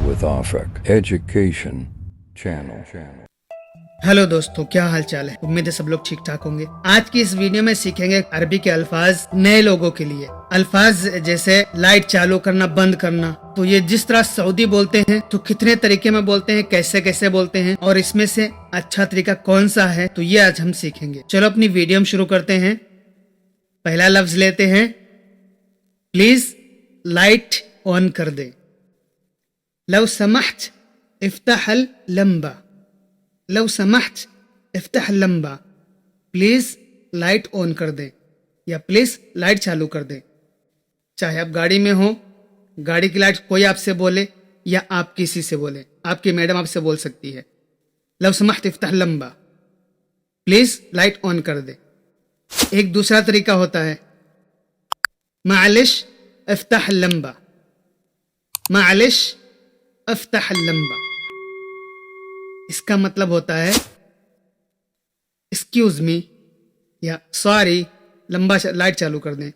with Afak Education Channel. Hello दोस्तों, क्या हाल चाल है। उम्मीद है सब लोग ठीक ठाक होंगे। आज की इस वीडियो में सीखेंगे अरबी के अल्फाज नए लोगों के लिए। अल्फाज जैसे लाइट चालू करना, बंद करना, तो ये जिस तरह सऊदी बोलते हैं तो कितने तरीके में बोलते हैं, कैसे कैसे बोलते हैं और इसमें से अच्छा तरीका कौन सा है, तो ये आज हम सीखेंगे। चलो अपनी वीडियो शुरू करते हैं। पहला लफ्ज लेते हैं, प्लीज लाइट ऑन कर दे। लव समहत इफ्ताहल लंबा, लव समहत इफ्ताह लंबा, प्लीज लाइट ऑन कर दे या प्लीज लाइट चालू कर दे। चाहे आप गाड़ी में हो, गाड़ी की लाइट कोई आपसे बोले या आप किसी से बोले, आपकी मैडम आपसे बोल सकती है, लव समहत इफ्ताह लंबा, प्लीज लाइट ऑन कर दे। एक दूसरा तरीका होता है, मालिश इफ्ताह लंबा, मालिश इफ्ताह लंबा। इसका मतलब होता है एक्सक्यूज मी या सॉरी, लंबा लाइट चालू कर दें,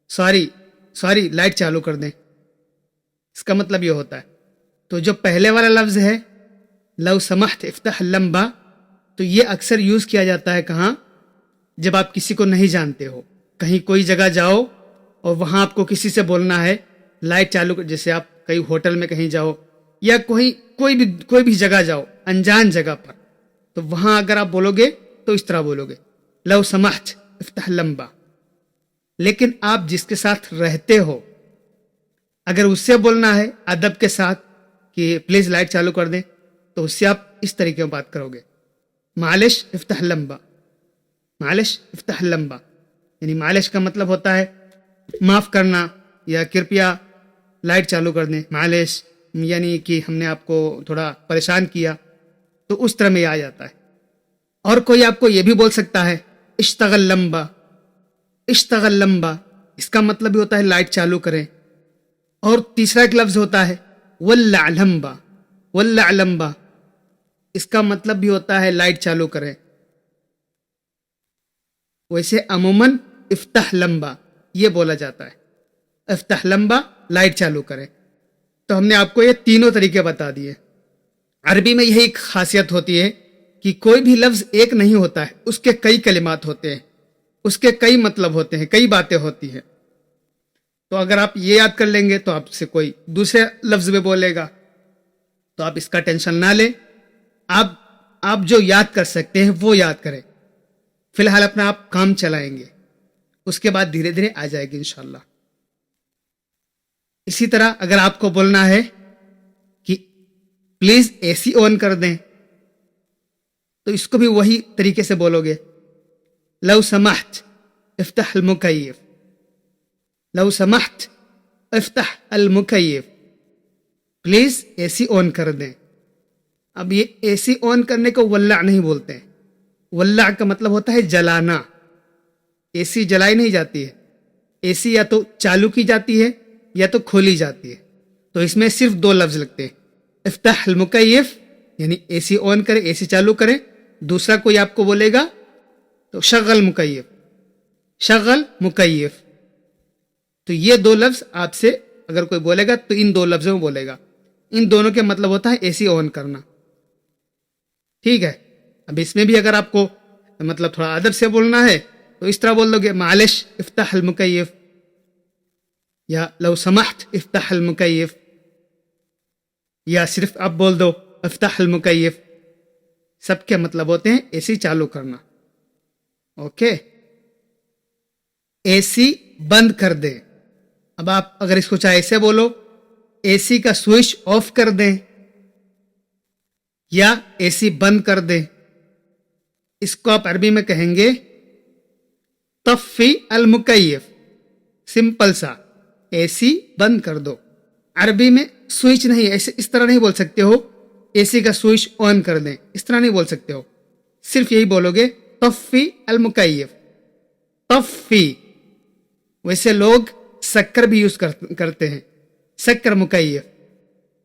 सॉरी सॉरी लाइट चालू कर दें। इसका मतलब ये होता है। तो जो पहले वाला लफ्ज है लव समहत इफ्ताह लंबा, तो ये अक्सर यूज किया जाता है कहाँ, जब आप किसी को नहीं जानते हो, कहीं कोई जगह जाओ और वहां आपको किसी से बोलना है लाइट चालू कर। जैसे आप कहीं होटल में कहीं जाओ या कोई भी जगह जाओ, अनजान जगह पर, तो वहां अगर आप बोलोगे तो इस तरह बोलोगे, लव समहत इफ्ताह लंबा। लेकिन आप जिसके साथ रहते हो, अगर उससे बोलना है अदब के साथ कि प्लीज लाइट चालू कर दें, तो उससे आप इस तरीके में बात करोगे, मालिश इफ्ताह लंबा, मालिश इफ्ताह लंबा। यानी मालिश का मतलब होता है माफ करना या कृपया लाइट चालू कर दें। मालिश यानी कि हमने आपको थोड़ा परेशान किया, तो उस तरह में आ जाता है। और कोई आपको ये भी बोल सकता है इश्तगल लंबा, इश्तगल लंबा, इसका मतलब भी होता है लाइट चालू करें। और तीसरा एक लफ्ज होता है वल्ला लंबा, वल्ला लंबा, इसका मतलब भी होता है लाइट चालू करें। वैसे अमूमन इफ्ताह लंबा ये बोला जाता है, इफ्ताह लंबा लाइट चालू करें। तो हमने आपको ये तीनों तरीके बता दिए। अरबी में यही एक खासियत होती है कि कोई भी लफ्ज एक नहीं होता है, उसके कई कलिमात होते हैं, उसके कई मतलब होते हैं, कई बातें होती हैं। तो अगर आप ये याद कर लेंगे तो आपसे कोई दूसरे लफ्ज में बोलेगा, तो आप इसका टेंशन ना लें। आप जो याद कर सकते हैं वो याद करें। फिलहाल अपना आप काम चलाएंगे, उसके बाद धीरे धीरे आ जाएगी इंशाल्लाह। इसी तरह अगर आपको बोलना है कि प्लीज एसी ऑन कर दें, तो इसको भी वही तरीके से बोलोगे, लव समहत इफ्ताह अल मुकय्यफ, लव समहत इफ्ताह अल मुकय्यफ, प्लीज एसी ऑन कर दें। अब ये एसी ऑन करने को वल्ला नहीं बोलते हैं। वल्ला का मतलब होता है जलाना। एसी जलाई नहीं जाती है, एसी या तो चालू की जाती है या तो खोली जाती है। तो इसमें सिर्फ दो लफ्ज लगते हैं, इफ्ताह अल मुकय्यफ यानी एसी ऑन करे, एसी चालू करे। दूसरा कोई आपको बोलेगा तो शगल मुकय्यफ, शगल मुकय्यफ। तो ये दो लफ्ज आपसे अगर कोई बोलेगा तो इन दो लफ्जों में बोलेगा। इन दोनों के मतलब होता है एसी ऑन करना। ठीक है। अब इसमें भी अगर आपको मतलब थोड़ा अदब से बोलना है तो इस तरह बोल दोगे, मालिश इफ्ताह अल मुकय्यफ या लव समहत इफ्ताह अल मुकय्यफ, या सिर्फ आप बोल दो इफ्ताह अल मुकय्यफ। सबके मतलब होते हैं एसी चालू करना। ओके। एसी बंद कर दे। अब आप अगर इसको चाहे ऐसे बोलो, एसी का स्विच ऑफ कर दें या एसी बंद कर दें, इसको आप अरबी में कहेंगे तफ़ी अल मुकय्यफ। सिंपल सा, एसी बंद कर दो। अरबी में स्विच नहीं, ऐसे इस तरह नहीं बोल सकते हो, एसी का स्विच ऑन कर दें, इस तरह नहीं बोल सकते हो। सिर्फ यही बोलोगे तफ़ी अल मुकय्यफ, तफ़ी। वैसे लोग शक्कर भी यूज करते हैं, शक्कर मुकय्यफ।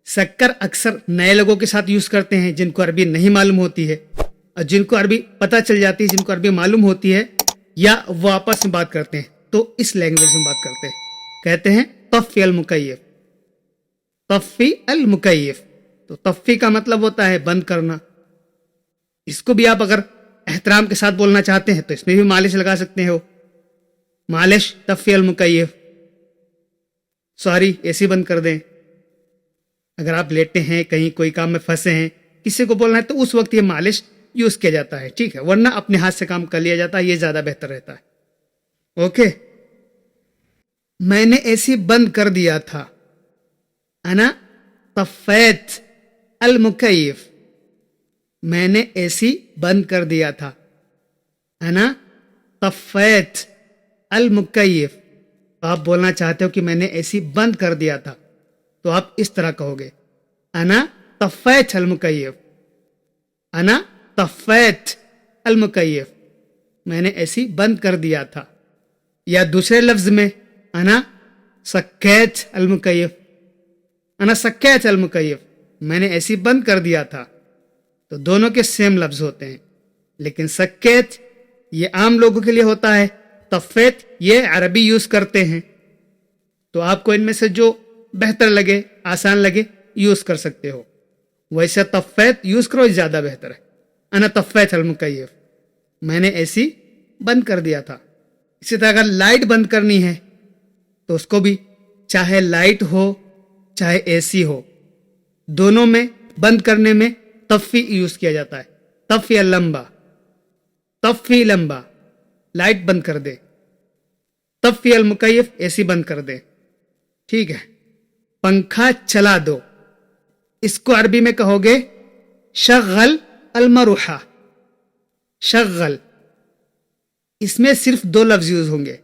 शक्कर अक्सर नए लोगों के साथ यूज करते हैं जिनको अरबी नहीं मालूम होती है, और जिनको अरबी पता चल जाती है, जिनको अरबी मालूम होती है, या वो आपस में बात करते हैं तो इस लैंग्वेज में बात करते हैं, कहते हैं तफ़ी अल मुकय्यफ, तफ़ी अल मुकैयफ। तो तफ़ी का मतलब होता है बंद करना। इसको भी आप अगर एहतराम के साथ बोलना चाहते हैं तो इसमें भी मालिश लगा सकते हो, मालिश तफ़ी अल मुकैयफ। सॉरी, एसी बंद कर दें। अगर आप लेटे हैं, कहीं कोई काम में फंसे हैं, किसी को बोलना है, तो उस वक्त ये मालिश यूज किया जाता है, ठीक है। वरना अपने हाथ से काम कर लिया जाता है, ये ज्यादा बेहतर रहता है। ओके, मैंने एसी बंद कर दिया था। अना तफ़ैत अल मुकैयफ। मैंने एसी बंद कर दिया था। अना तफ़ैत अल मुकैयफ। आप बोलना चाहते हो कि मैंने एसी बंद कर दिया था, तो आप इस तरह कहोगे, अना तफ़ैत अल मुकैयफ। अना तफ़ैत अल मुकैयफ। मैंने एसी बंद कर दिया था। या दूसरे लफ्ज में, अना सक्कैत अल मुकैयफ। अना सक्कैत अल मुकैयफ। मैंने एसी बंद कर दिया था। तो दोनों के सेम लफ्ज होते हैं, लेकिन सक्कैत ये आम लोगों के लिए होता है, तफ़ैत ये अरबी यूज करते हैं। तो आपको इनमें से जो बेहतर लगे, आसान लगे, यूज कर सकते हो। वैसे तफ़ैत यूज करो, ज्यादा बेहतर है। अना तफ़ैत अल मुकैयफ। मैंने एसी बंद कर दिया था। इसी तरह अगर लाइट बंद करनी है तो उसको भी, चाहे लाइट हो चाहे एसी हो, दोनों में बंद करने में तफ़ी यूज किया जाता है। तफ़ी लंबा, तफ़ी लंबा, लाइट बंद कर दे। तफ़ी अल मुकैयफ, एसी बंद कर दे, ठीक है। पंखा चला दो, इसको अरबी में कहोगे शग़ल अल मरूहा। शग़ल, इसमें सिर्फ दो लफ्ज यूज होंगे,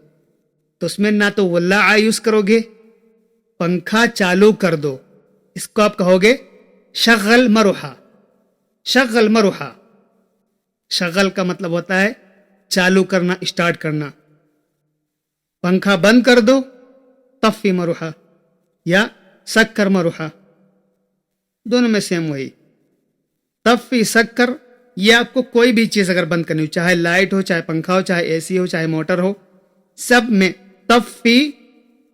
तो उसमें ना तो वल्ला यूज करोगे। पंखा चालू कर दो, इसको आप कहोगे शग़ल मरूहा। शग़ल मरूहा। शग़ल का मतलब होता है चालू करना, स्टार्ट करना। पंखा बंद कर दो, तफ़ी मरूहा या सक्कर मरूहा, दोनों में सेम वही। तफ़ी सक्कर, ये आपको कोई भी चीज अगर बंद करनी हो, चाहे लाइट हो, चाहे पंखा हो, चाहे एसी हो, चाहे मोटर हो, सब में तफ़ी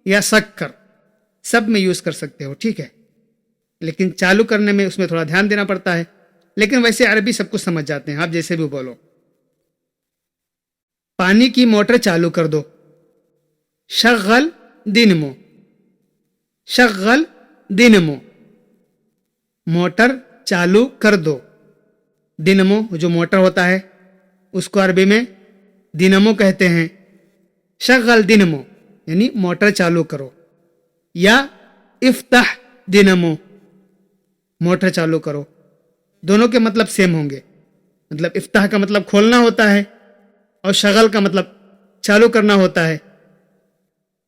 या सक्कर, सब में यूज कर सकते हो, ठीक है। लेकिन चालू करने में उसमें थोड़ा ध्यान देना पड़ता है। लेकिन वैसे अरबी सब कुछ समझ जाते हैं, आप जैसे भी बोलो। पानी की मोटर चालू कर दो, शग़ल दिनमो। शग़ल दिनमो, मोटर चालू कर दो। दिनमो जो मोटर होता है उसको अरबी में दिनमो कहते हैं। शग़ल दिनमो यानी मोटर चालू करो, या इफ्ताह दिनमो, मोटर चालू करो। दोनों के मतलब सेम होंगे। मतलब इफ्ताह का मतलब खोलना होता है और शग़ल का मतलब चालू करना होता है।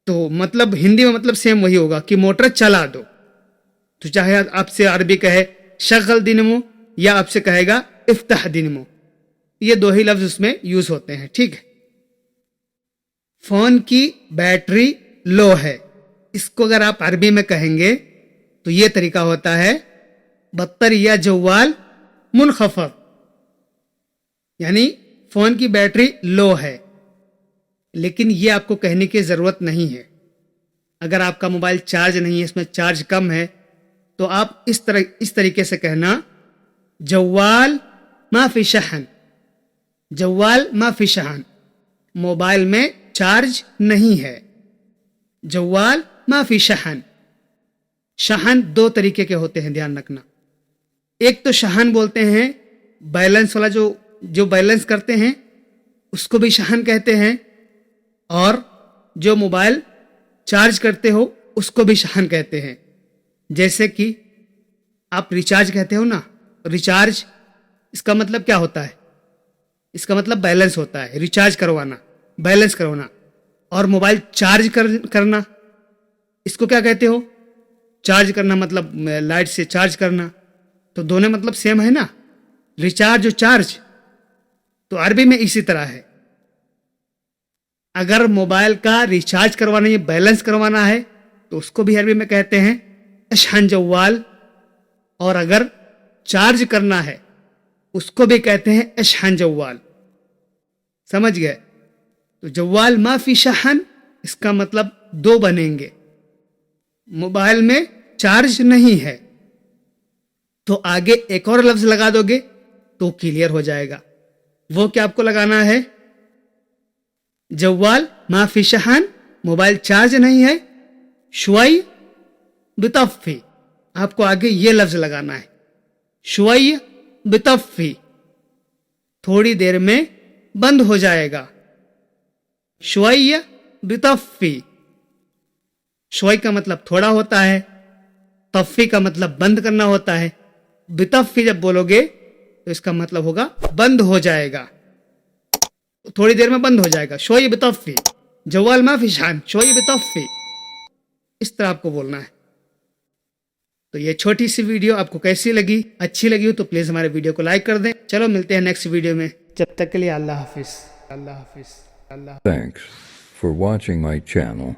तो मतलब हिंदी में मतलब सेम वही होगा कि मोटर चला दो। तो चाहे आपसे अरबी कहे शग़ल दिनमो या आपसे कहेगा इफ्ताह दिनमो, ये दो ही लफ्ज उसमें यूज होते हैं, ठीक है। फोन की बैटरी लो है, इसको अगर आप अरबी में कहेंगे तो ये तरीका होता है बत्तरिया जवाल मुनखफद, यानी फोन की बैटरी लो है। लेकिन ये आपको कहने की जरूरत नहीं है। अगर आपका मोबाइल चार्ज नहीं है, इसमें चार्ज कम है, तो आप इस तरीके से कहना जवाल माफी शहन। जवाल माफी शहन, मोबाइल में चार्ज नहीं है। जवाल माफी शहन। शहन दो तरीके के होते हैं, ध्यान रखना। एक तो शहन बोलते हैं बैलेंस वाला, जो बैलेंस करते हैं उसको भी शहन कहते हैं, और जो मोबाइल चार्ज करते हो उसको भी शहन कहते हैं। जैसे कि आप रिचार्ज कहते हो ना, रिचार्ज इसका मतलब क्या होता है? इसका मतलब बैलेंस होता है, रिचार्ज करवाना, बैलेंस करवाना। और मोबाइल चार्ज करना, इसको क्या कहते हो? चार्ज करना मतलब लाइट से चार्ज करना। तो दोनों मतलब सेम है ना, रिचार्ज और चार्ज। तो अरबी में इसी तरह है। अगर मोबाइल का रिचार्ज करवाना है, बैलेंस करवाना है, तो उसको भी अरबी में कहते हैं अशहन जवाल। और अगर चार्ज करना है उसको भी कहते हैं अशहन जवाल। समझ गए? तो जवाल माफी शहन, इसका मतलब दो बनेंगे। मोबाइल में चार्ज नहीं है, तो आगे एक और लफ्ज लगा दोगे तो क्लियर हो जाएगा. वो क्या आपको लगाना है? जवाल माफी शहान, मोबाइल चार्ज नहीं है, शुआई बितफ़ी. आपको आगे ये लफ्ज लगाना है, शुआई बितफ़ी, थोड़ी देर में बंद हो जाएगा. शुआई बितफ़ी. शुआई का मतलब थोड़ा होता है, तफ़ी का मतलब बंद करना होता है. बितफ़ी जब बोलोगे तो इसका मतलब होगा बंद हो जाएगा, थोड़ी देर में बंद हो जाएगा. शुआई बितफ़ी, जवाल माफी शान, शुआई बितफ़ी. इस तरह आपको बोलना है. तो ये छोटी सी वीडियो आपको कैसी लगी? अच्छी लगी हो तो प्लीज हमारे वीडियो को लाइक कर दें. चलो मिलते हैं नेक्स्ट वीडियो में. जब तक के लिए अल्लाह हाफिज. अल्लाह हाफिज. अल्लाह. Thanks for watching my channel.